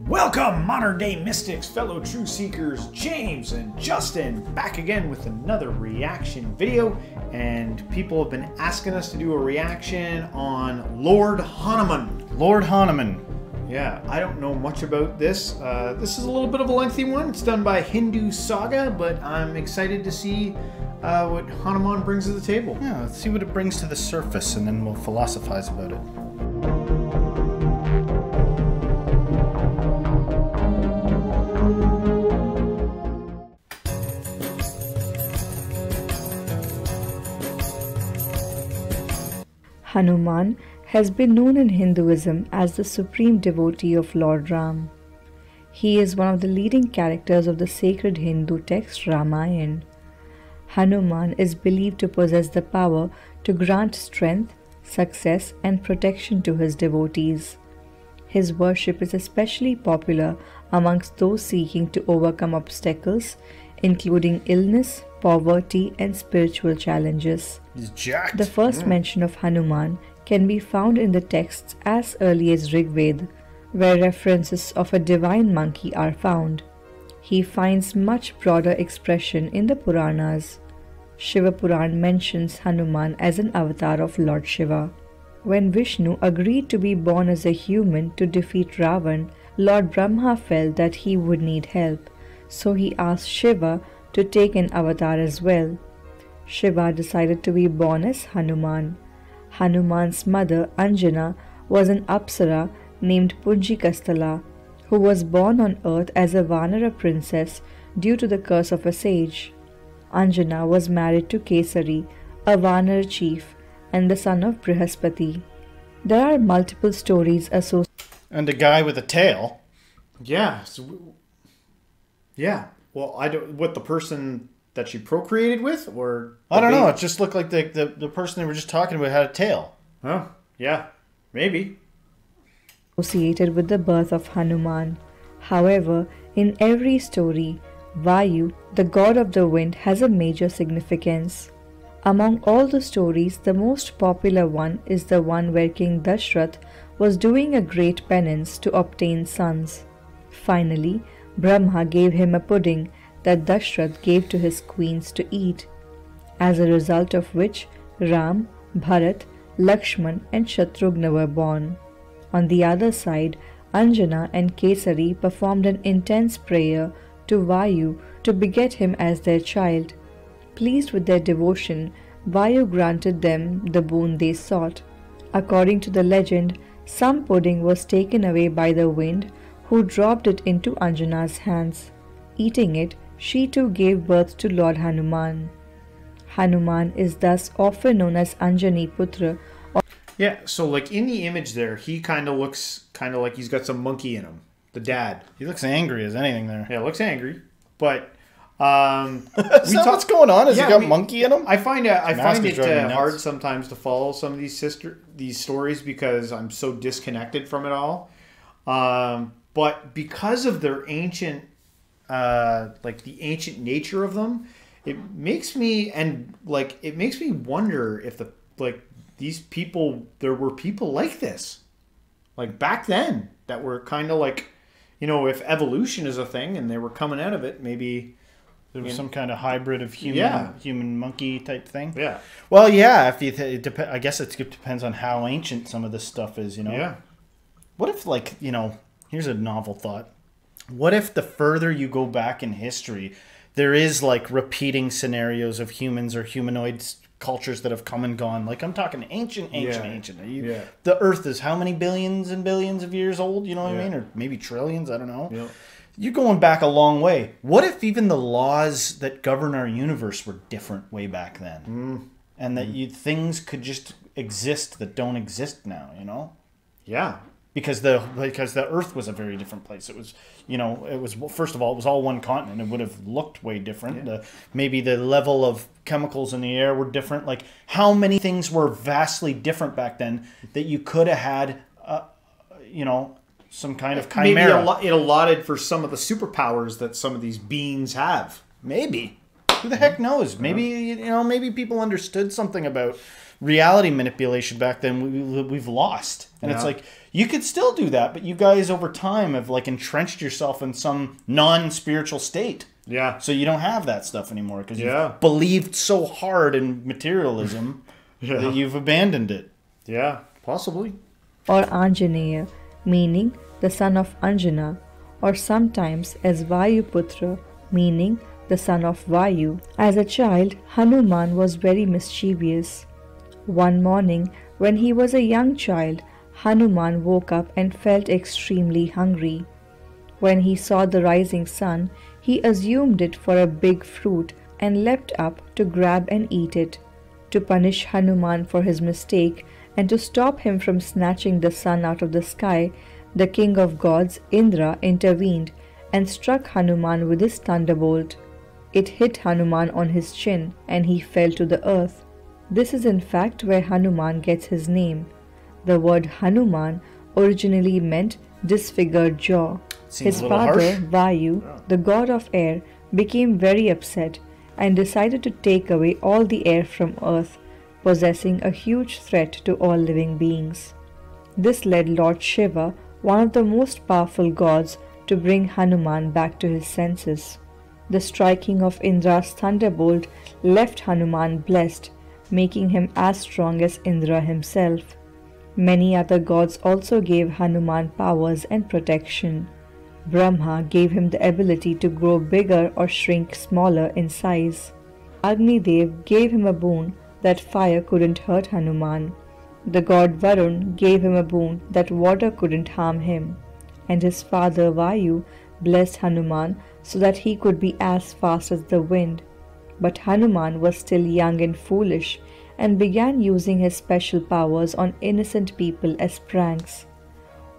Welcome, modern day mystics, fellow truth seekers, James and Justin, back again with another reaction video. And people have been asking us to do a reaction on Lord Hanuman. Lord Hanuman. Yeah, I don't know much about this. This is a little bit of a lengthy one. It's done by Hindu Saga, but I'm excited to see what Hanuman brings to the table. Yeah, let's see what it brings to the surface, and then we'll philosophize about it. Hanuman has been known in Hinduism as the supreme devotee of Lord Ram. He is one of the leading characters of the sacred Hindu text Ramayana. Hanuman is believed to possess the power to grant strength, success, and protection to his devotees. His worship is especially popular amongst those seeking to overcome obstacles, including illness, poverty, and spiritual challenges. He's jacked. The first mention of Hanuman can be found in the texts as early as Rig Veda, where references of a divine monkey are found. He finds much broader expression in the Puranas. Shiva Purana mentions Hanuman as an avatar of Lord Shiva. When Vishnu agreed to be born as a human to defeat Ravana, Lord Brahma felt that he would need help, so he asked Shiva to take an avatar as well. Shiva decided to be born as Hanuman. Hanuman's mother, Anjana, was an apsara named Punjikastala, who was born on earth as a vanara princess due to the curse of a sage. Anjana was married to Kesari, a vanara chief, and the son of Brihaspati. There are multiple stories associated. And a guy with a tail. Yeah. Yeah. Well, I don't. What, the person that she procreated with, or I don't know. It just looked like the person they were just talking about had a tail. Oh, yeah, maybe. Associated with the birth of Hanuman. However, in every story, Vayu, the god of the wind, has a major significance. Among all the stories, the most popular one is the one where King Dashrath was doing a great penance to obtain sons. Finally, Brahma gave him a pudding that Dashrath gave to his queens to eat, as a result of which Ram, Bharat, Lakshman and Shatrughna were born. On the other side, Anjana and Kesari performed an intense prayer to Vayu to beget him as their child. Pleased with their devotion, Vayu granted them the boon they sought. According to the legend, some pudding was taken away by the wind, who dropped it into Anjana's hands. Eating it, she too gave birth to Lord Hanuman. Hanuman is thus often known as Anjani Putra. Yeah, so like in the image there, he kind of looks like he's got some monkey in him. The dad. He looks angry as anything there. Yeah, looks angry. But what's going on? Has he got monkey in him? I find it hard sometimes to follow some of these stories because I'm so disconnected from it all. But because of their ancient, like the ancient nature of them, it makes me wonder if these people, there were people like this, like back then, that were kind of like, you know, if evolution is a thing and they were coming out of it, maybe there was some kind of hybrid of human monkey type thing. Yeah. Well, yeah. I guess it depends on how ancient some of this stuff is. You know. Yeah. What if, like, you know, here's a novel thought. What if the further you go back in history, there is like repeating scenarios of humans or humanoid cultures that have come and gone? Like, I'm talking ancient. The Earth is how many billions and billions of years old? You know what I mean? Or maybe trillions? I don't know. Yeah. You're going back a long way. What if even the laws that govern our universe were different way back then? And that things could just exist that don't exist now, you know? Yeah. Because the Earth was a very different place. It was, you know, first of all, it was all one continent. It would have looked way different. Yeah. Maybe the level of chemicals in the air were different. Like, how many things were vastly different back then that you could have had, you know, some kind of chimera. Maybe it allotted for some of the superpowers that some of these beings have. Maybe. Who the heck knows? Maybe, you know, maybe people understood something about reality manipulation back then we've lost. And it's like, You could still do that, but you guys over time have like entrenched yourself in some non-spiritual state. Yeah. So you don't have that stuff anymore because Yeah. you've believed so hard in materialism that you've abandoned it. Yeah, possibly. Or Anjaneya, meaning the son of Anjana, or sometimes as Vayuputra, meaning the son of Vayu. As a child, Hanuman was very mischievous. One morning, when he was a young child, Hanuman woke up and felt extremely hungry. When he saw the rising sun, he assumed it for a big fruit and leapt up to grab and eat it. To punish Hanuman for his mistake and to stop him from snatching the sun out of the sky, the king of gods, Indra, intervened and struck Hanuman with his thunderbolt. It hit Hanuman on his chin and he fell to the earth. This is in fact where Hanuman gets his name. The word Hanuman originally meant disfigured jaw. His father, Vayu, the god of air, became very upset and decided to take away all the air from earth, possessing a huge threat to all living beings. This led Lord Shiva, one of the most powerful gods, to bring Hanuman back to his senses. The striking of Indra's thunderbolt left Hanuman blessed, making him as strong as Indra himself. Many other gods also gave Hanuman powers and protection. Brahma gave him the ability to grow bigger or shrink smaller in size. Agni Dev gave him a boon that fire couldn't hurt Hanuman. The god Varun gave him a boon that water couldn't harm him. And his father Vayu blessed Hanuman so that he could be as fast as the wind. But Hanuman was still young and foolish and began using his special powers on innocent people as pranks.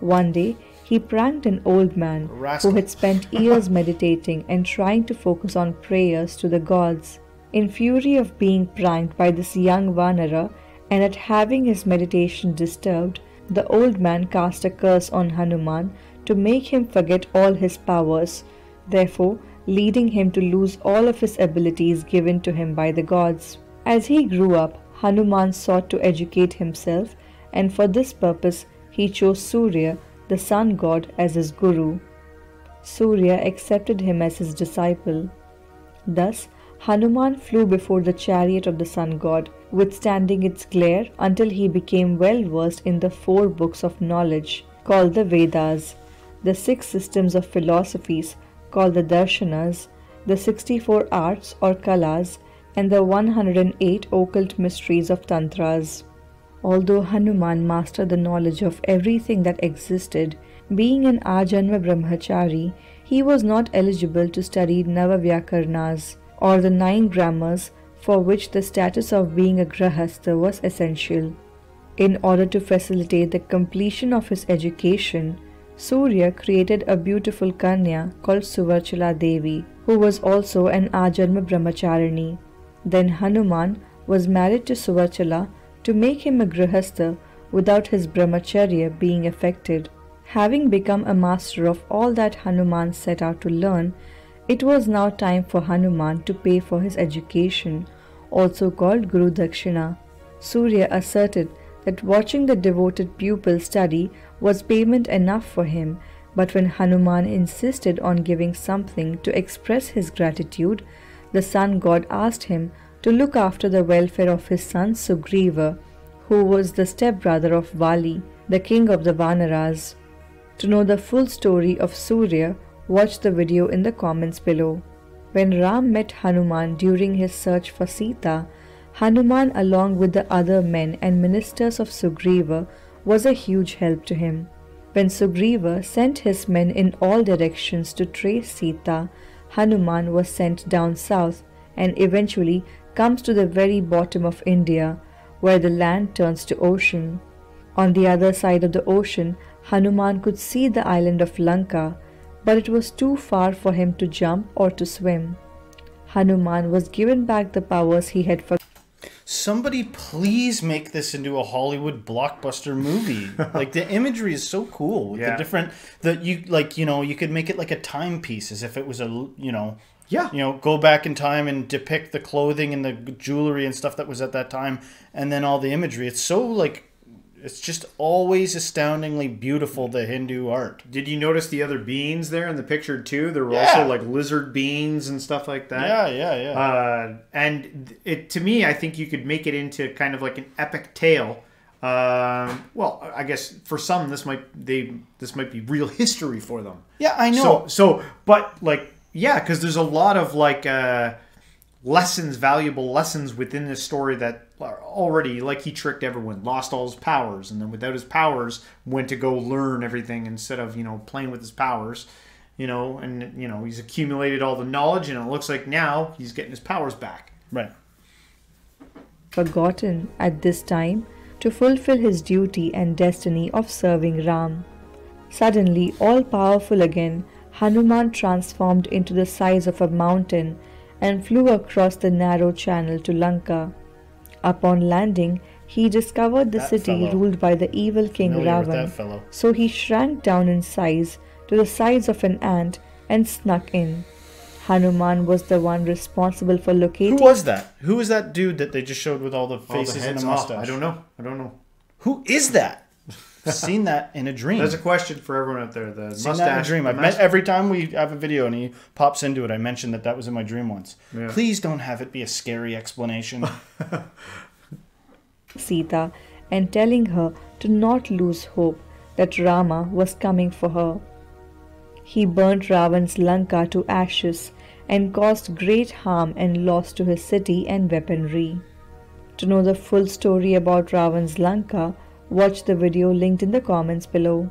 One day, he pranked an old man who had spent years meditating and trying to focus on prayers to the gods. In fury of being pranked by this young vanara and at having his meditation disturbed, the old man cast a curse on Hanuman to make him forget all his powers, therefore leading him to lose all of his abilities given to him by the gods. As he grew up, Hanuman sought to educate himself, and for this purpose he chose Surya, the sun god, as his guru. Surya accepted him as his disciple. Thus, Hanuman flew before the chariot of the sun god, withstanding its glare until he became well versed in the 4 books of knowledge, called the Vedas, the 6 systems of philosophies, called the Darshanas, the 64 arts or Kalas, and the 108 occult mysteries of Tantras. Although Hanuman mastered the knowledge of everything that existed, being an Ajanma Brahmachari, he was not eligible to study Navavyakarnas, or the 9 grammars for which the status of being a Grahastha was essential. In order to facilitate the completion of his education, Surya created a beautiful Kanya called Suvarchala Devi, who was also an Ajanma Brahmacharini. Then Hanuman was married to Suvarchala to make him a Grihastha without his brahmacharya being affected. Having become a master of all that Hanuman set out to learn, it was now time for Hanuman to pay for his education, also called Guru Dakshina. Surya asserted that watching the devoted pupil study was payment enough for him, but when Hanuman insisted on giving something to express his gratitude, the sun god asked him to look after the welfare of his son Sugriva, who was the stepbrother of Vali, the king of the Vanaras. To know the full story of Surya, watch the video in the comments below. When Ram met Hanuman during his search for Sita, Hanuman along with the other men and ministers of Sugriva was a huge help to him. When Sugriva sent his men in all directions to trace Sita, Hanuman was sent down south and eventually comes to the very bottom of India, where the land turns to ocean. On the other side of the ocean, Hanuman could see the island of Lanka, but it was too far for him to jump or to swim. Hanuman was given back the powers he had forgotten. Somebody please make this into a Hollywood blockbuster movie. Like, the imagery is so cool with the different that you could make it like a timepiece, as if it was go back in time and depict the clothing and the jewelry and stuff that was at that time, and then all the imagery. It's so it's just always astoundingly beautiful, the Hindu art. Did you notice the other beings there in the picture too? There were Yeah. also like lizard beings and stuff like that. Yeah. And it, to me, I think you could make it into kind of like an epic tale. Well, I guess for some this might be real history for them. Yeah, I know. But like, yeah, because there's a lot of like valuable lessons within this story that are already, like, he tricked everyone, lost all his powers, and then without his powers went to go learn everything instead of, playing with his powers, and he's accumulated all the knowledge, and it looks like now he's getting his powers back. Right. Forgotten at this time to fulfill his duty and destiny of serving Ram. Suddenly, all powerful again, Hanuman transformed into the size of a mountain and flew across the narrow channel to Lanka. Upon landing, he discovered the city ruled by the evil king Ravana, so he shrank down in size to the size of an ant and snuck in. Hanuman was the one responsible for locating... Who was that? Who was that dude that they just showed with all the faces and the mustache? I don't know. Who is that? I've seen that in a dream. That's a question for everyone out there. The seen mustache. That in a dream. Every time we have a video and he pops into it, I mentioned that was in my dream once. Yeah. Please don't have it be a scary explanation. Sita, and telling her to not lose hope that Rama was coming for her. He burnt Ravan's Lanka to ashes and caused great harm and loss to his city and weaponry. To know the full story about Ravan's Lanka, watch the video linked in the comments below.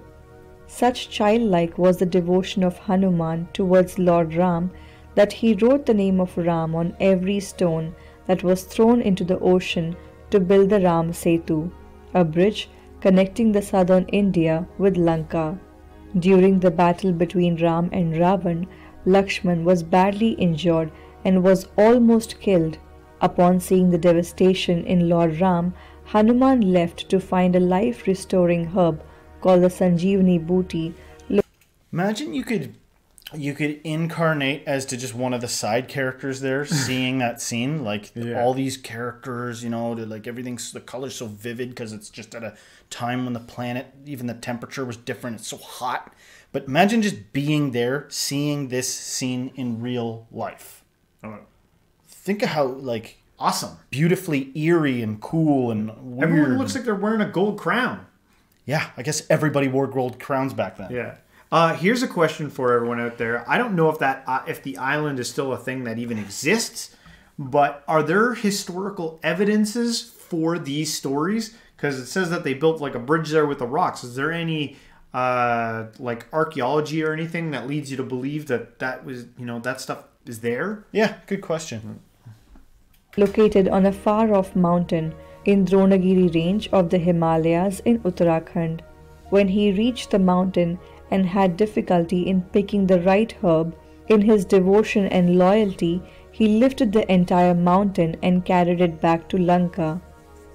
Such childlike was the devotion of Hanuman towards Lord Ram that he wrote the name of Ram on every stone that was thrown into the ocean to build the Ram Setu, a bridge connecting the southern India with Lanka. During the battle between Ram and Ravan, Lakshman was badly injured and was almost killed. Upon seeing the devastation in Lord Ram, Hanuman left to find a life-restoring herb called the Sanjeevani Booty. Imagine you could incarnate as to just one of the side characters there, seeing that scene, like all these characters, like everything's, the color's so vivid because it's just at a time when the planet, even the temperature was different. It's so hot. But imagine just being there, seeing this scene in real life. Think of how, like, awesome, beautifully eerie and cool and weird. Everyone looks like they're wearing a gold crown. Yeah, I guess everybody wore gold crowns back then. Yeah. Here's a question for everyone out there. I don't know if the island is still a thing that even exists, but are there historical evidences for these stories? Because it says that they built like a bridge there with the rocks. Is there any like archaeology or anything that leads you to believe that was, that stuff is there? Yeah, good question. Located on a far-off mountain in Dronagiri range of the Himalayas in Uttarakhand. When he reached the mountain and had difficulty in picking the right herb, in his devotion and loyalty, he lifted the entire mountain and carried it back to Lanka.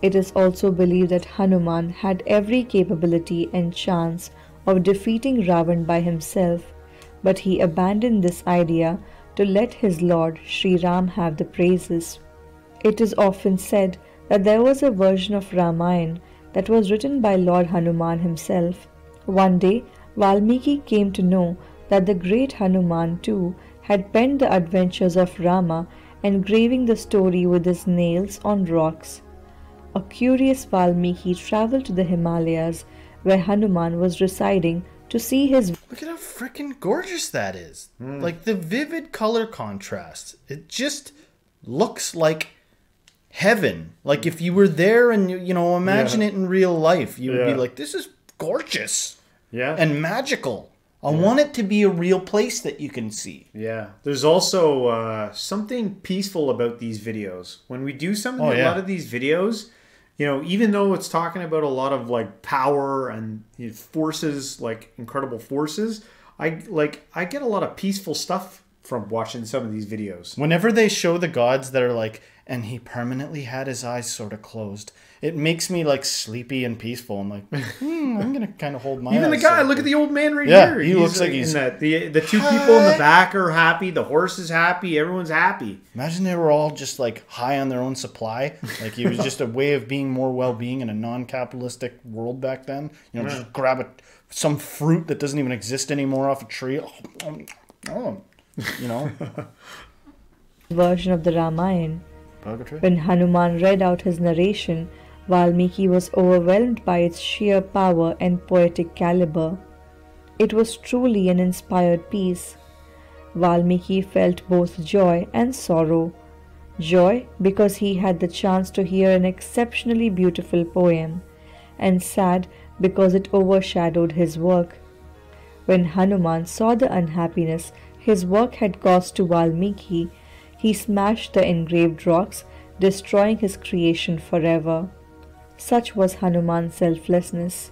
It is also believed that Hanuman had every capability and chance of defeating Ravan by himself, but he abandoned this idea to let his lord Sri Ram have the praises. It is often said that there was a version of Ramayana that was written by Lord Hanuman himself. One day, Valmiki came to know that the great Hanuman too had penned the adventures of Rama, engraving the story with his nails on rocks. A curious Valmiki traveled to the Himalayas where Hanuman was residing to see his... Look at how freaking gorgeous that is. Like the vivid color contrast. It just looks like heaven. Like if you were there and imagine it in real life, you would be like, this is gorgeous. Yeah. And magical. I want it to be a real place that you can see. Yeah. There's also something peaceful about these videos. When we do a lot of these videos, even though it's talking about a lot of like power and forces, like incredible forces, I get a lot of peaceful stuff from watching some of these videos. Whenever they show the gods that are like, and he permanently had his eyes sort of closed, it makes me like sleepy and peaceful. I'm like, I'm gonna kind of hold my Even the eyes guy, open. look at the old man right Yeah, here. he looks like he's- the two people in the back are happy. The horse is happy. Everyone's happy. Imagine they were all just like high on their own supply. Like it was just a way of being more well-being in a non-capitalistic world back then. You know, just grab some fruit that doesn't even exist anymore off a tree. You know, Version of the Ramayana. purgatory. When Hanuman read out his narration, Valmiki was overwhelmed by its sheer power and poetic caliber. It was truly an inspired piece. Valmiki felt both joy and sorrow. Joy because he had the chance to hear an exceptionally beautiful poem, and sad because it overshadowed his work. When Hanuman saw the unhappiness his work had caused to Valmiki, he smashed the engraved rocks, destroying his creation forever. Such was Hanuman's selflessness.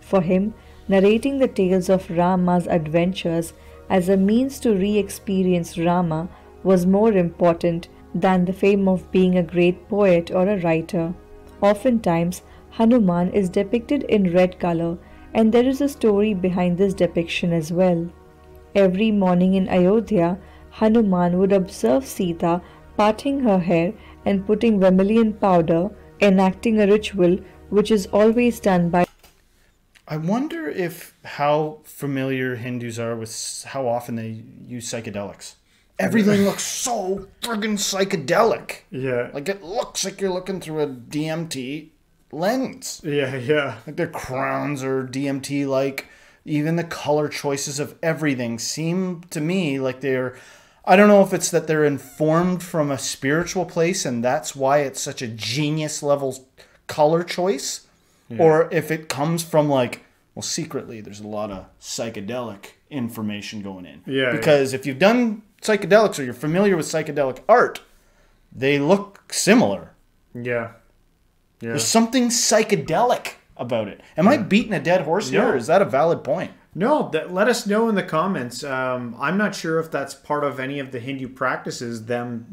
For him, narrating the tales of Rama's adventures as a means to re-experience Rama was more important than the fame of being a great poet or a writer. Oftentimes, Hanuman is depicted in red color, and there is a story behind this depiction as well. Every morning in Ayodhya, Hanuman would observe Sita parting her hair and putting vermilion powder, enacting a ritual which is always done by. I wonder if how familiar Hindus are with how often they use psychedelics. Everything looks so friggin' psychedelic. Yeah. Like it looks like you're looking through a DMT lens. Yeah. Like their crowns are DMT like. Even the color choices of everything seem to me like they're, I don't know if it's that they're informed from a spiritual place and that's why it's such a genius level color choice, or if it comes from like, well, secretly there's a lot of psychedelic information going in. Yeah. Because if you've done psychedelics or you're familiar with psychedelic art, they look similar. Yeah. There's something psychedelic about it. Am I beating a dead horse here, or is that a valid point? No, let us know in the comments. I'm not sure if that's part of any of the Hindu practices, them,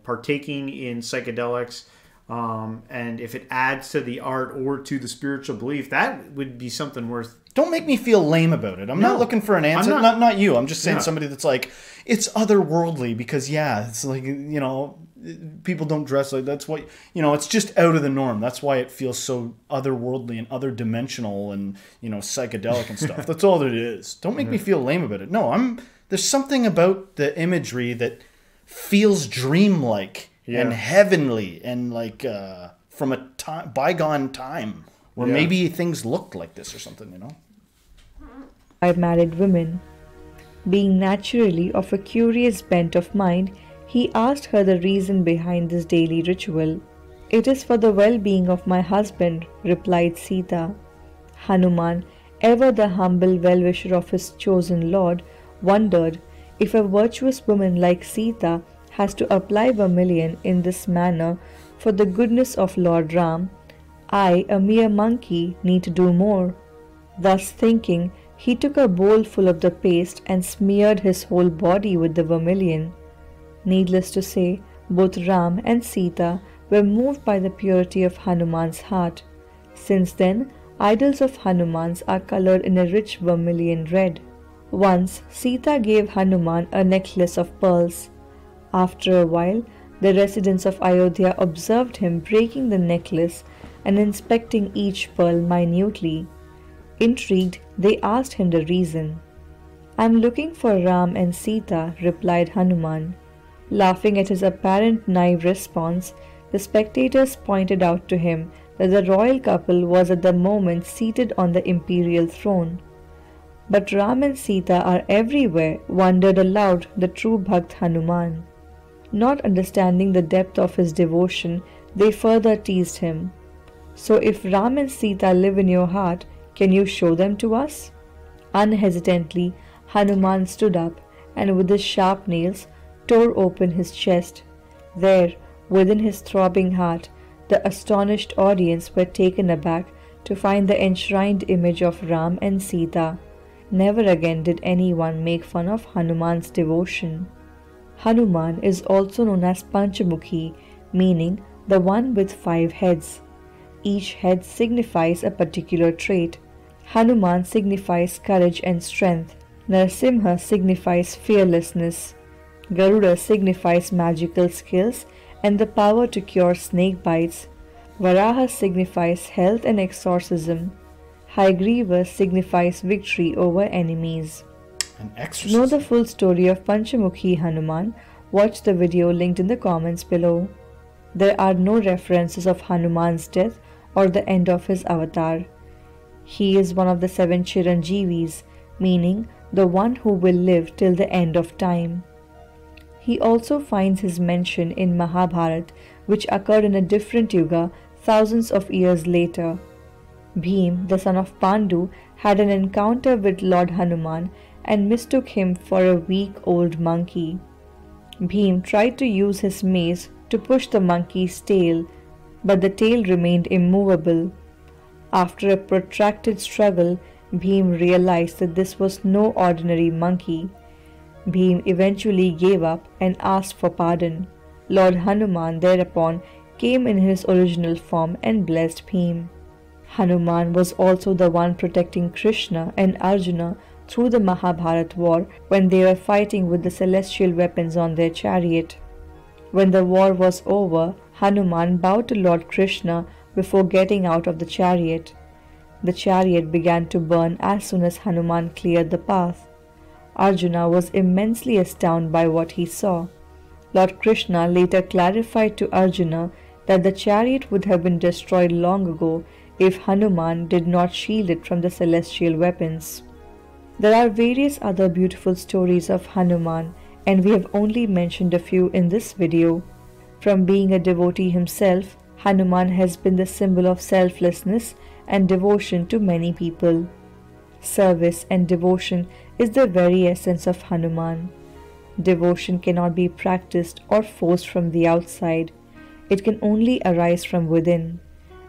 partaking in psychedelics, and if it adds to the art or to the spiritual belief. That would be something worth. Don't make me feel lame about it. I'm not looking for an answer. Not you. I'm just saying somebody that's like, it's otherworldly because, it's like, people don't dress like that's what, it's just out of the norm. That's why it feels so otherworldly and other dimensional and, psychedelic and stuff. That's all it is. Don't make me feel lame about it. No, there's something about the imagery that feels dreamlike and heavenly and like from a bygone time. Or maybe things looked like this or something, By married women. Being naturally of a curious bent of mind, he asked her the reason behind this daily ritual. "It is for the well-being of my husband," replied Sita. Hanuman, ever the humble well-wisher of his chosen lord, wondered if a virtuous woman like Sita has to apply vermilion in this manner for the goodness of Lord Ram, I, a mere monkey, need to do more. Thus thinking, he took a bowl full of the paste and smeared his whole body with the vermilion. Needless to say, both Ram and Sita were moved by the purity of Hanuman's heart. Since then, idols of Hanuman's are colored in a rich vermilion red. Once, Sita gave Hanuman a necklace of pearls. After a while, the residents of Ayodhya observed him breaking the necklace and inspecting each pearl minutely. Intrigued, they asked him the reason. "I'm looking for Ram and Sita," replied Hanuman. Laughing at his apparent naive response, the spectators pointed out to him that the royal couple was at the moment seated on the imperial throne. "But Ram and Sita are everywhere," wondered aloud the true Bhakt Hanuman. Not understanding the depth of his devotion, they further teased him. "So if Ram and Sita live in your heart, can you show them to us?" Unhesitantly, Hanuman stood up and with his sharp nails tore open his chest. There, within his throbbing heart, the astonished audience were taken aback to find the enshrined image of Ram and Sita. Never again did anyone make fun of Hanuman's devotion. Hanuman is also known as Panchamukhi, meaning the one with 5 heads. Each head signifies a particular trait. Hanuman signifies courage and strength. Narasimha signifies fearlessness. Garuda signifies magical skills and the power to cure snake bites. Varaha signifies health and exorcism. Haigriva signifies victory over enemies. An To exorcism. know the full story of Panchamukhi Hanuman, watch the video linked in the comments below. There are no references of Hanuman's death or the end of his avatar. He is one of the 7 Chiranjeevis, meaning the one who will live till the end of time. He also finds his mention in Mahabharata, which occurred in a different yuga thousands of years later. Bhim, the son of Pandu, had an encounter with Lord Hanuman and mistook him for a weak old monkey. Bhim tried to use his mace to push the monkey's tail, but the tail remained immovable. After a protracted struggle, Bhim realized that this was no ordinary monkey. Bhim eventually gave up and asked for pardon. Lord Hanuman thereupon came in his original form and blessed Bhim. Hanuman was also the one protecting Krishna and Arjuna through the Mahabharata war when they were fighting with the celestial weapons on their chariot. When the war was over, Hanuman bowed to Lord Krishna before getting out of the chariot. The chariot began to burn as soon as Hanuman cleared the path. Arjuna was immensely astounded by what he saw. Lord Krishna later clarified to Arjuna that the chariot would have been destroyed long ago if Hanuman did not shield it from the celestial weapons. There are various other beautiful stories of Hanuman, and we have only mentioned a few in this video. From being a devotee himself, Hanuman has been the symbol of selflessness and devotion to many people. Service and devotion is the very essence of Hanuman. Devotion cannot be practiced or forced from the outside. It can only arise from within.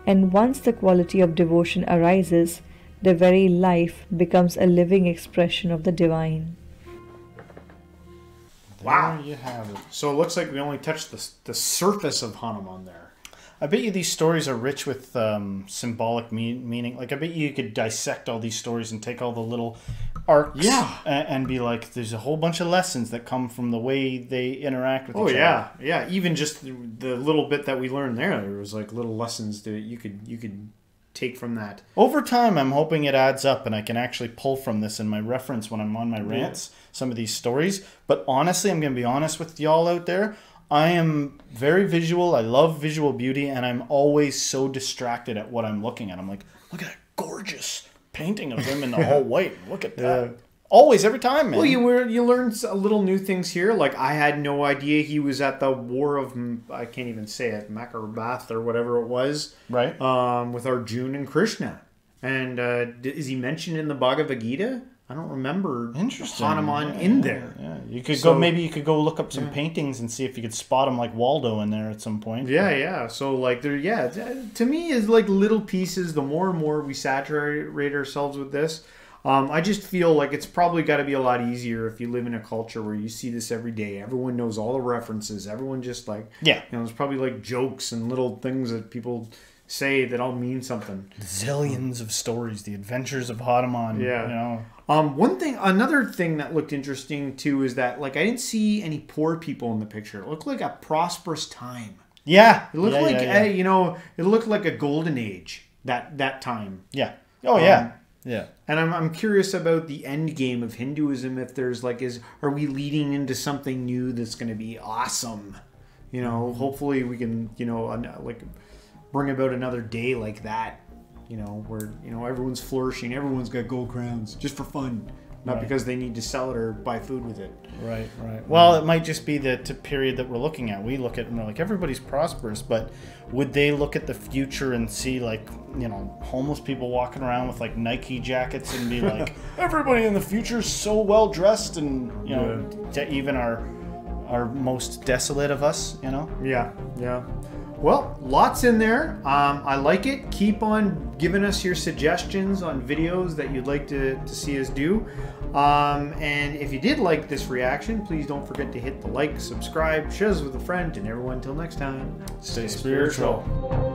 And once the quality of devotion arises, the very life becomes a living expression of the divine. Wow. There you have it. So it looks like we only touched the surface of Hanuman there. I bet you these stories are rich with symbolic meaning. Like, I bet you could dissect all these stories and take all the little arcs and be like, there's a whole bunch of lessons that come from the way they interact with each other. Yeah. Even just the little bit that we learned there was like little lessons that you could take from that. Over time, I'm hoping it adds up and I can actually pull from this in my reference when I'm on my rants, some of these stories. But honestly, I'm going to be honest with y'all out there. I am very visual. I love visual beauty, and I'm always so distracted at what I'm looking at. I'm like, look at that gorgeous painting of him in the whole white. Look at that. Always, every time, man. Well, you learn little new things here. Like, I had no idea he was at the war of, I can't even say it, Makabath or whatever it was. Right. With Arjuna and Krishna. And is he mentioned in the Bhagavad Gita? I don't remember Hanuman in there. Yeah. You could go. Maybe you could go look up some paintings and see if you could spot him like Waldo in there at some point. Yeah. So like there, to me is like little pieces. The more and more we saturate ourselves with this, I just feel like it's probably got to be a lot easier if you live in a culture where you see this every day. Everyone knows all the references. Everyone just like there's probably like jokes and little things that people say that all mean something. Zillions of stories, the adventures of Hanuman. Yeah. You know. Another thing that looked interesting too is that like I didn't see any poor people in the picture. It looked like a prosperous time. Yeah. It looked it looked like a golden age that time. Yeah. Oh yeah. Yeah. And I'm curious about the end game of Hinduism. If there's like, are we leading into something new that's going to be awesome? You know, hopefully we can, like bring about another day like that. Where, everyone's flourishing. Everyone's got gold crowns just for fun. Not because they need to sell it or buy food with it. Right. Well, it might just be the period that we're looking at. We look at it and we're like, everybody's prosperous. But would they look at the future and see, like, homeless people walking around with, like, Nike jackets and be like, everybody in the future is so well-dressed and, to even our most desolate of us, Yeah. Well, lots in there. I like it. Keep on giving us your suggestions on videos that you'd like to see us do. And if you did like this reaction, please don't forget to hit the like, subscribe, share this with a friend, and everyone until next time, Stay spiritual.